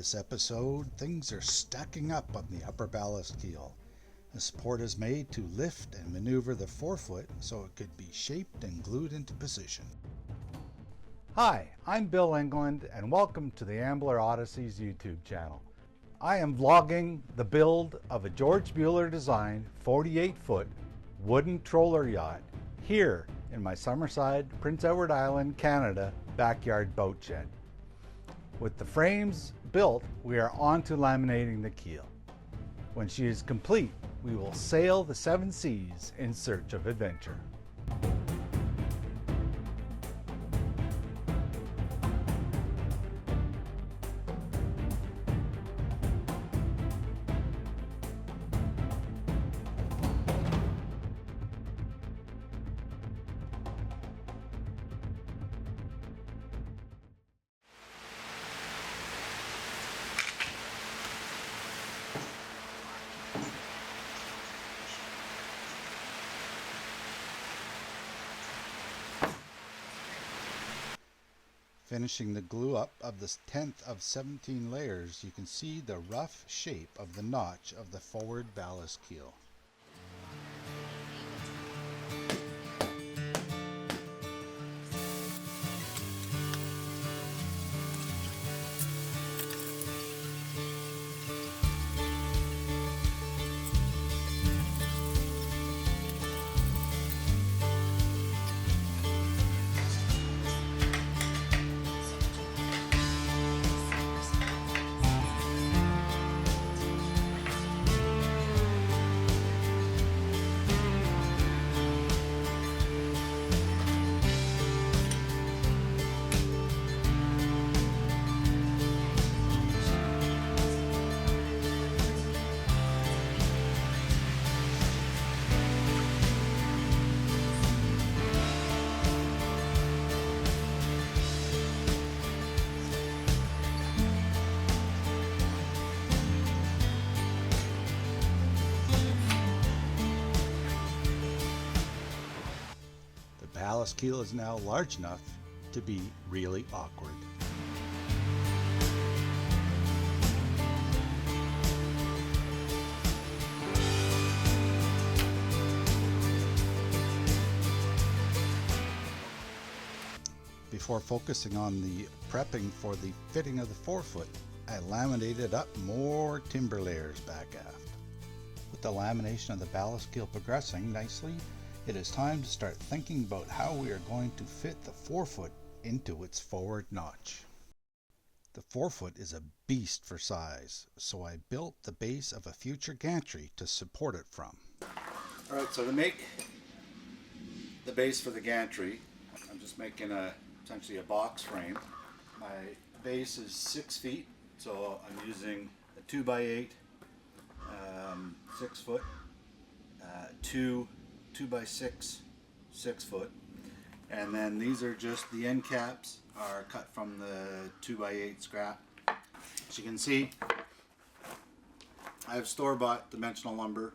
this episode, things are stacking up on the upper ballast keel. The support is made to lift and maneuver the forefoot so it could be shaped and glued into position. Hi, I'm Bill England and welcome to the Ambler Odysseys YouTube channel. I am vlogging the build of a George Mueller designed 48-foot wooden troller yacht here in my Summerside, Prince Edward Island, Canada backyard boat shed. With the frames built, we are on to laminating the keel. When she is complete, we will sail the 7 seas in search of adventure. Finishing the glue up of the 10th of 17 layers, you can see the rough shape of the notch of the forward ballast keel. The ballast keel is now large enough to be really awkward. Before focusing on the prepping for the fitting of the forefoot, I laminated up more timber layers back aft. With the lamination of the ballast keel progressing nicely, it is time to start thinking about how we are going to fit the forefoot into its forward notch. The forefoot is a beast for size, so I built the base of a future gantry to support it from. Alright, so to make the base for the gantry, I'm just making essentially a box frame. My base is 6 feet, so I'm using a 2x8, 6 foot, 2x6, 6 foot, and then these are just the end caps are cut from the 2x8 scrap. As you can see, I have store-bought dimensional lumber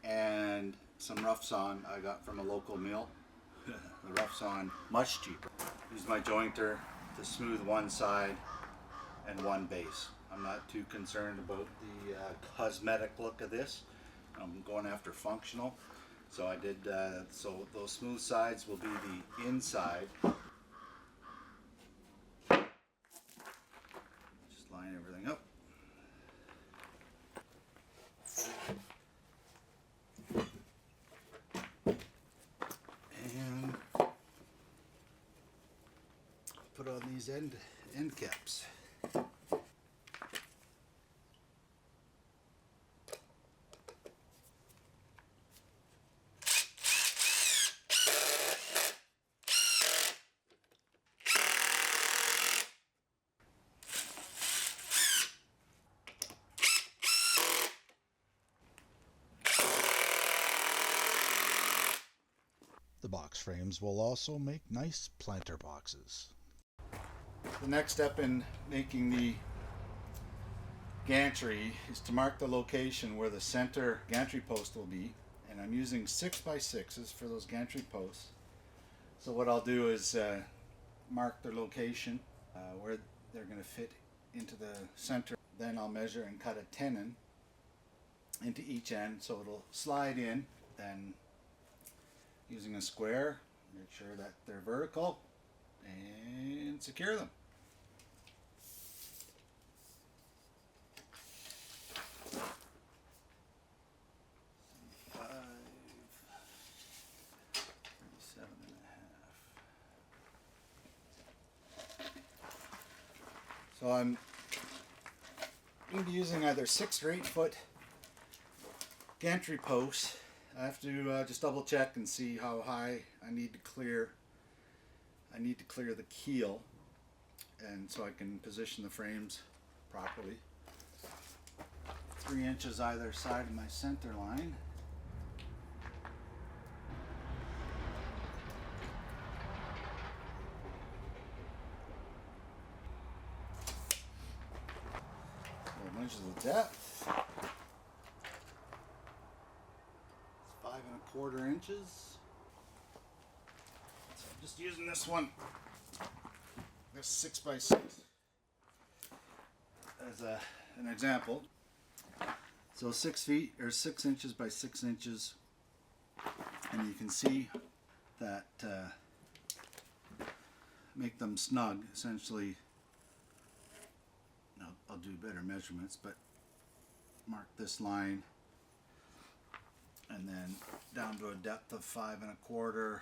and some rough sawn I got from a local mill. The rough sawn much cheaper. Use my jointer to smooth one side and one base. I'm not too concerned about the cosmetic look of this. I'm going after functional. So I did, so those smooth sides will be the inside. Just line everything up. And put on these end caps. The box frames will also make nice planter boxes. The next step in making the gantry is to mark the location where the center gantry post will be, and I'm using 6x6s for those gantry posts. So what I'll do is mark their location where they're going to fit into the center. Then I'll measure and cut a tenon into each end so it'll slide in. Then using a square, make sure that they're vertical and secure them. So I'm going to be using either 6 or 8 foot gantry posts. I have to just double check and see how high I need to clear. I need to clear the keel, and so I can position the frames properly. 3 inches either side of my center line. Inches of depth. 5¼ inches. So I'm just using this one, this 6x6, as an example. So 6 feet or 6 inches by 6 inches, and you can see that make them snug essentially. I'll do better measurements, but mark this line and then down to a depth of 5¼ .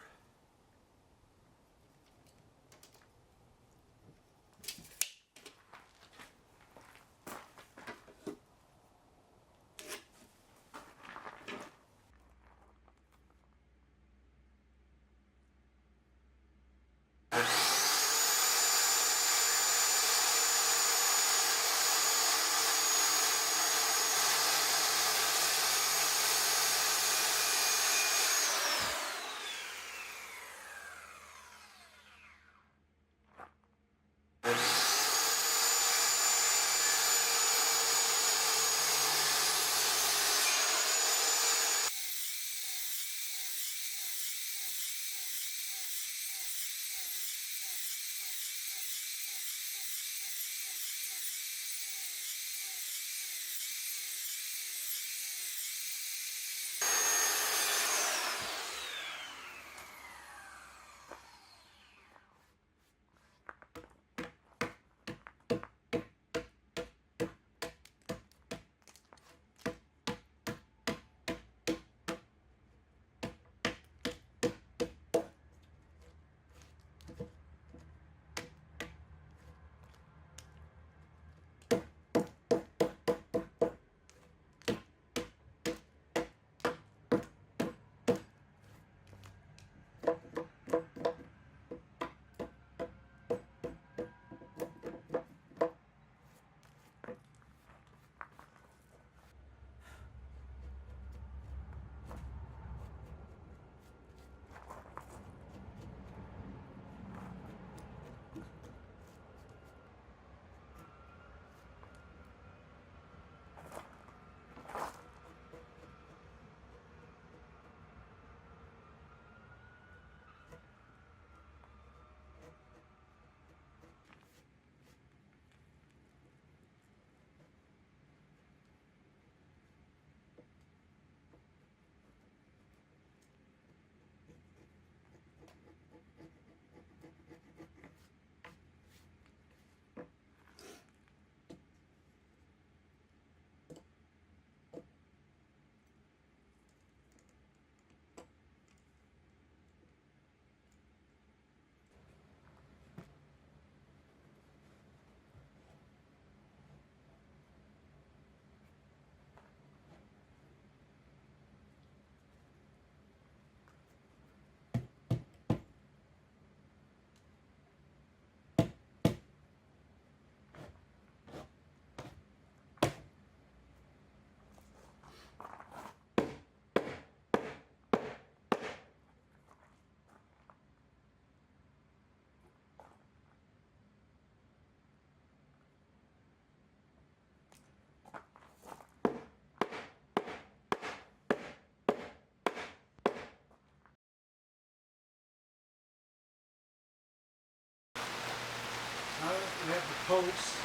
Now we have the posts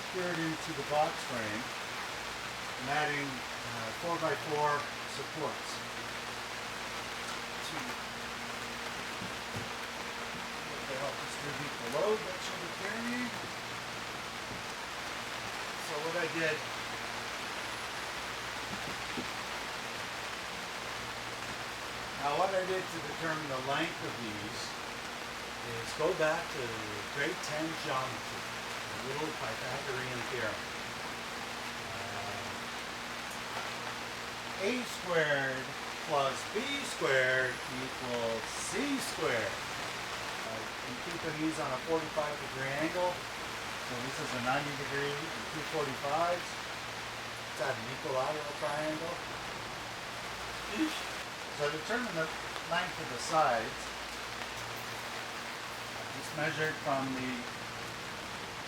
secured into the box frame and adding 4x4 supports to help distribute the load that she'll be carrying. So what I did, to determine the length of these is go back to grade 10 geometry, a little Pythagorean theorem. A squared plus B squared equals C squared. I'm keeping these on a 45-degree angle. So this is a 90-degree and two 45s. It's at an equilateral triangle. So I determine the length of the sides. It's measured from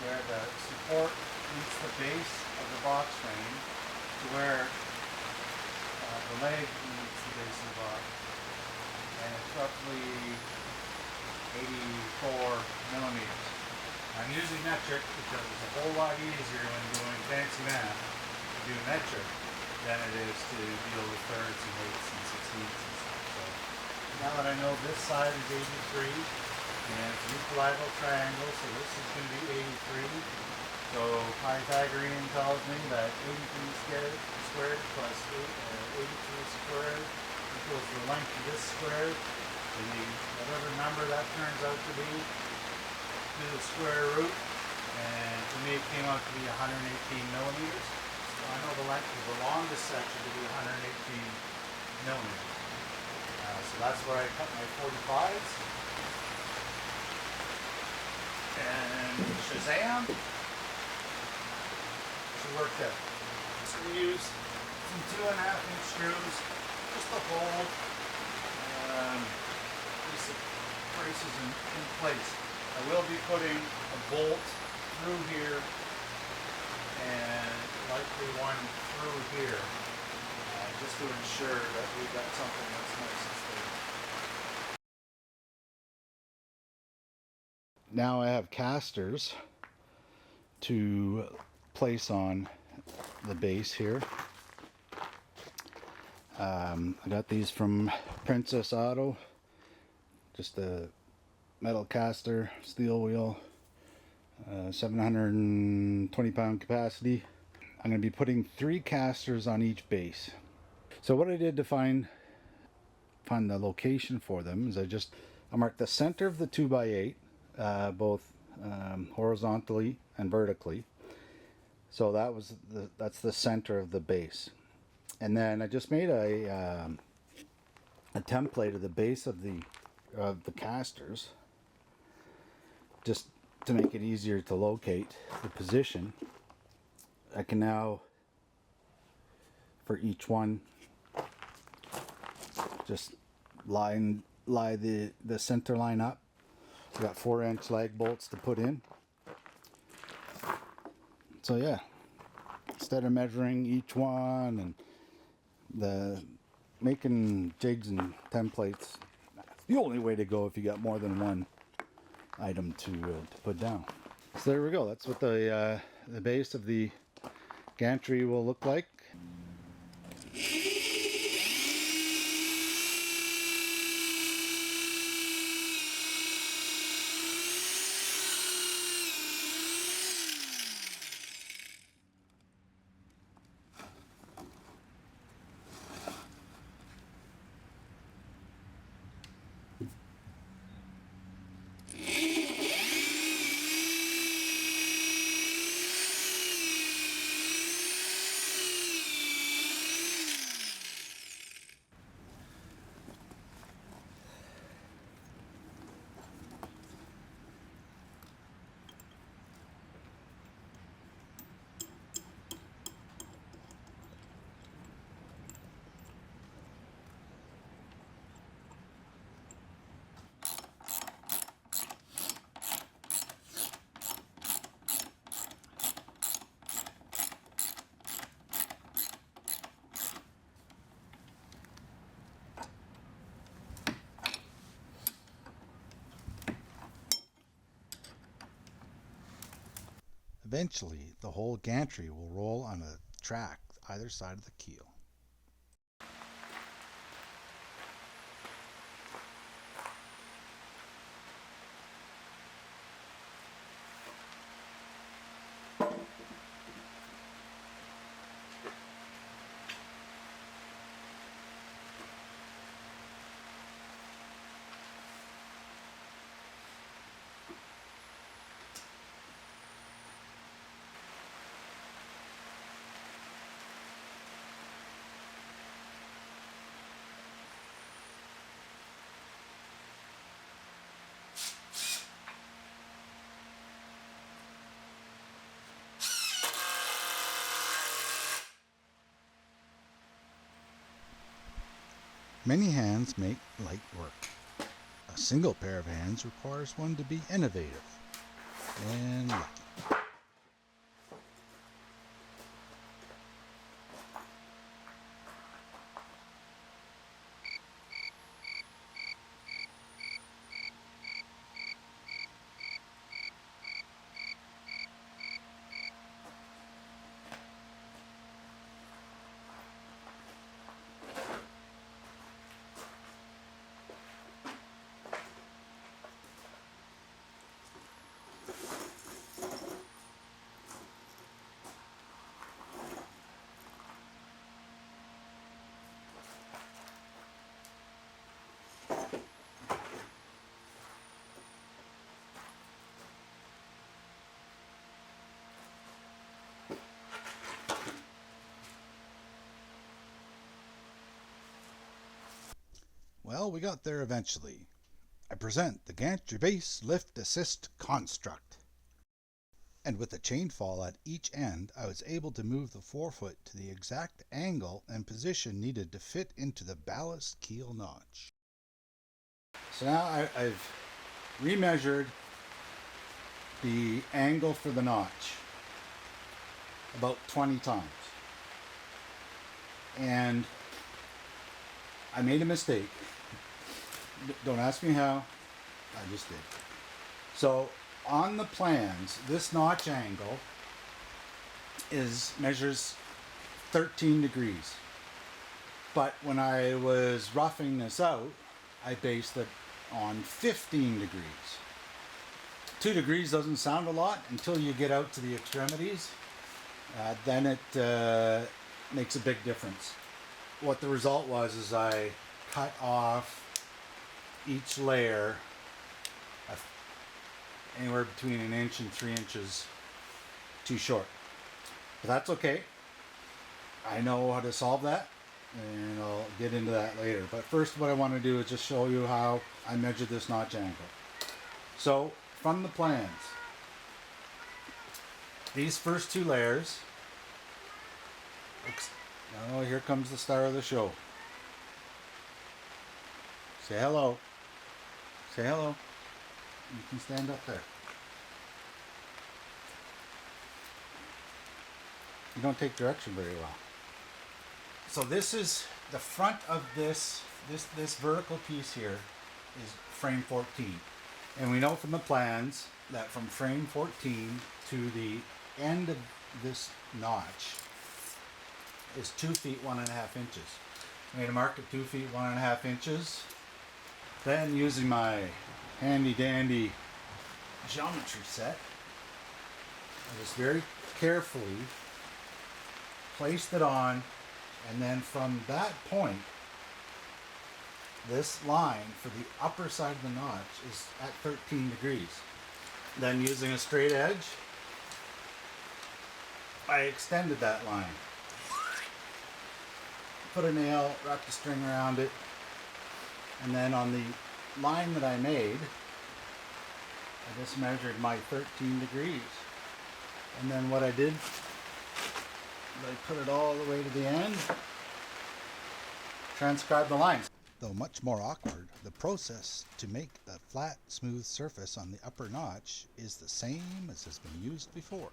where the support meets the base of the box frame to where the leg meets the base of the box. And it's roughly 84 millimeters. I'm using metric because it's a whole lot easier when doing fancy math to do metric than it is to deal with thirds and eighths and sixteenths and stuff. So now that I know this side is 83 and it's an equilateral triangle, so this is going to be 83. So Pythagorean tells me that 83 squared plus 83 squared equals the length of this squared. Whatever number that turns out to be, do the square root, and to me it came out to be 118 millimeters. So I know the length of the longest section to be 118 millimeters. So that's where I cut my 45s. And Shazam! She worked out. So we use some 2.5-inch screws just to hold these braces in place. I will be putting a bolt through here and likely one through here just to ensure that we've got something that's nice and stable. Now I have casters to place on the base here. I got these from Princess Auto, just a metal caster, steel wheel, 720 pound capacity. I'm going to be putting 3 casters on each base. So what I did to find the location for them is I marked the center of the 2x8, both horizontally and vertically. So that's the center of the base. And then I just made a template of the base of the casters, just to make it easier to locate the position. I can now, for each one, just lie the center line up. I've got 4-inch lag bolts to put in. So yeah, instead of measuring each one and making jigs and templates, the only way to go if you got more than one item to put down. So there we go. That's what the base of the gantry will look like. Eventually, the whole gantry will roll on a track either side of the keel. Many hands make light work. A single pair of hands requires one to be innovative and lucky. Well, we got there eventually. I present the gantry base lift assist construct. And with a chain fall at each end, I was able to move the forefoot to the exact angle and position needed to fit into the ballast keel notch. So now I've remeasured the angle for the notch about 20 times. And I made a mistake. Don't ask me how, I just did. So on the plans, this notch angle measures 13 degrees. But when I was roughing this out, I based it on 15 degrees. 2 degrees doesn't sound a lot until you get out to the extremities. Then it makes a big difference. What the result was is I cut off each layer anywhere between 1 inch and 3 inches too short. But that's okay. I know how to solve that, and I'll get into that later. But first, what I want to do is just show you how I measured this notch angle. So from the plans, these first 2 layers, oh, here comes the star of the show. Say hello. Say hello. You can stand up there. You don't take direction very well. So this is the front of this vertical piece here is frame 14. And we know from the plans that from frame 14 to the end of this notch is 2 feet 1.5 inches. I made a mark at 2 feet 1.5 inches. Then using my handy dandy geometry set, I just very carefully placed it on, and then from that point, this line for the upper side of the notch is at 13 degrees. Then using a straight edge, I extended that line. Put a nail, wrapped a string around it, and then on the line that I made, I just measured my 13 degrees. And then what I did, I put it all the way to the end, transcribe the lines. Though much more awkward, the process to make the flat, smooth surface on the upper notch is the same as has been used before.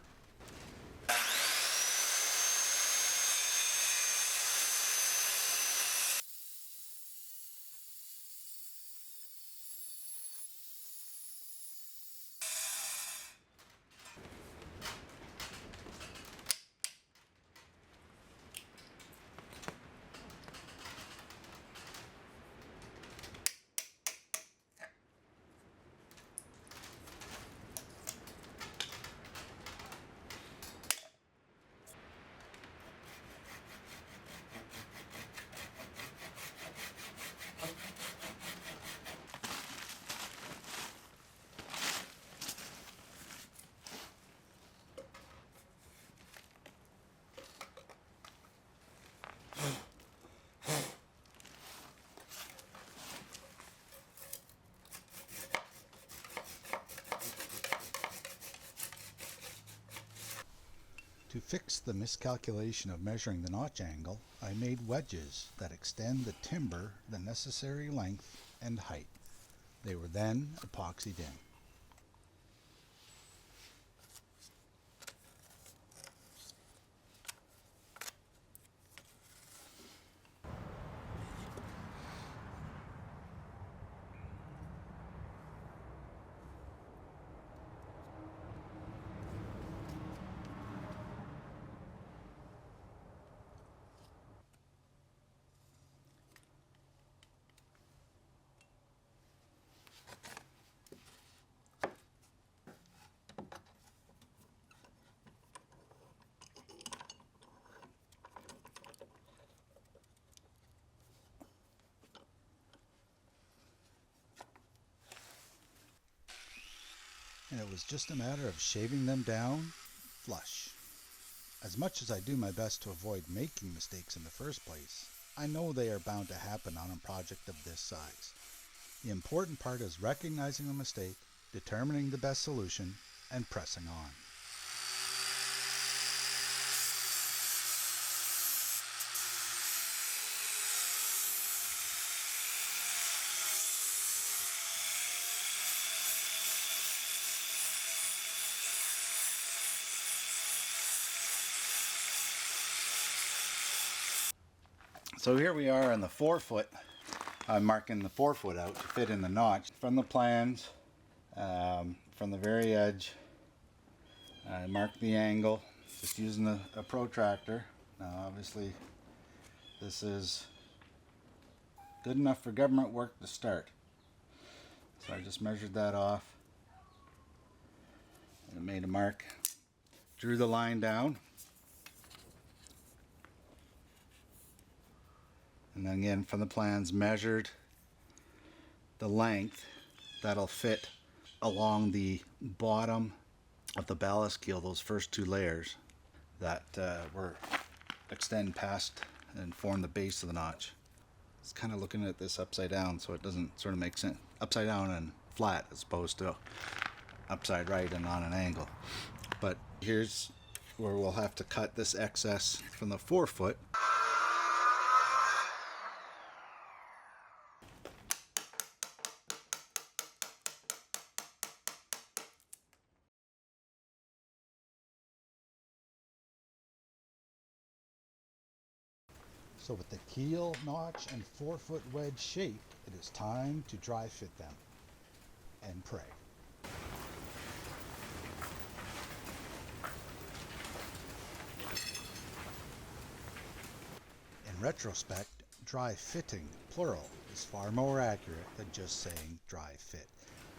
To fix the miscalculation of measuring the notch angle, I made wedges that extend the timber the necessary length and height. They were then epoxied in. And it was just a matter of shaving them down flush. As much as I do my best to avoid making mistakes in the first place, I know they are bound to happen on a project of this size. The important part is recognizing the mistake, determining the best solution, and pressing on. So here we are on the forefoot. I'm marking the forefoot out to fit in the notch. From the plans, from the very edge, I marked the angle just using a protractor. Now obviously this is good enough for government work to start. So I just measured that off and made a mark. Drew the line down. And then again from the plans measured the length that'll fit along the bottom of the ballast keel, those first two layers that extend past and form the base of the notch. It's kind of looking at this upside down, so it doesn't sort of make sense. Upside down and flat as opposed to upside right and on an angle. But here's where we'll have to cut this excess from the forefoot. So with the keel, notch, and forefoot wedge shape, it is time to dry fit them and pray. In retrospect, dry fitting, plural, is far more accurate than just saying dry fit,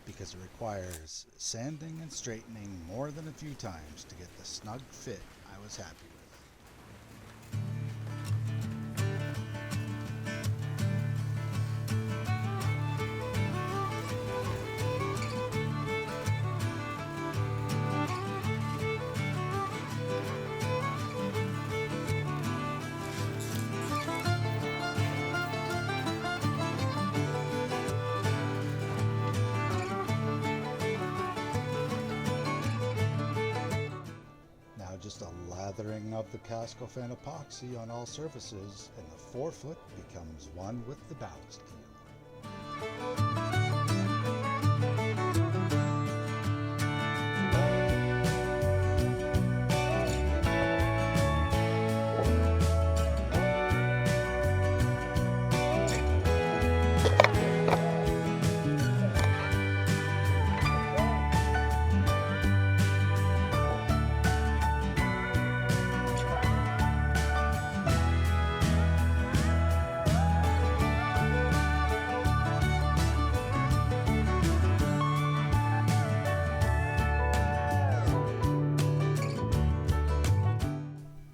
because it requires sanding and straightening more than a few times to get the snug fit I was happy with. Just a lathering of the Casco-Fan epoxy on all surfaces, and the forefoot becomes one with the ballast keel.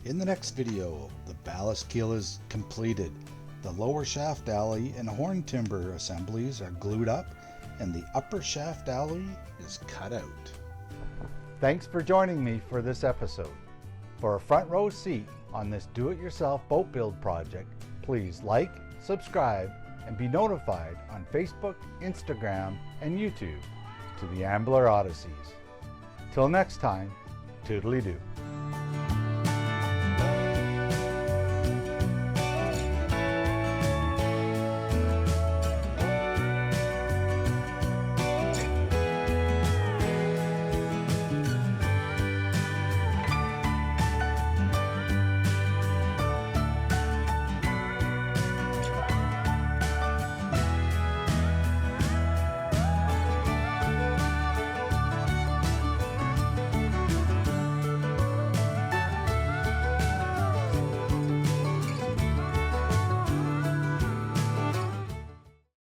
In the next video, the ballast keel is completed. The lower shaft alley and horn timber assemblies are glued up, and the upper shaft alley is cut out. Thanks for joining me for this episode. For a front row seat on this do-it-yourself boat build project, please like, subscribe, and be notified on Facebook, Instagram, and YouTube to the Ambler Odysseys. Till next time, toodly-doo.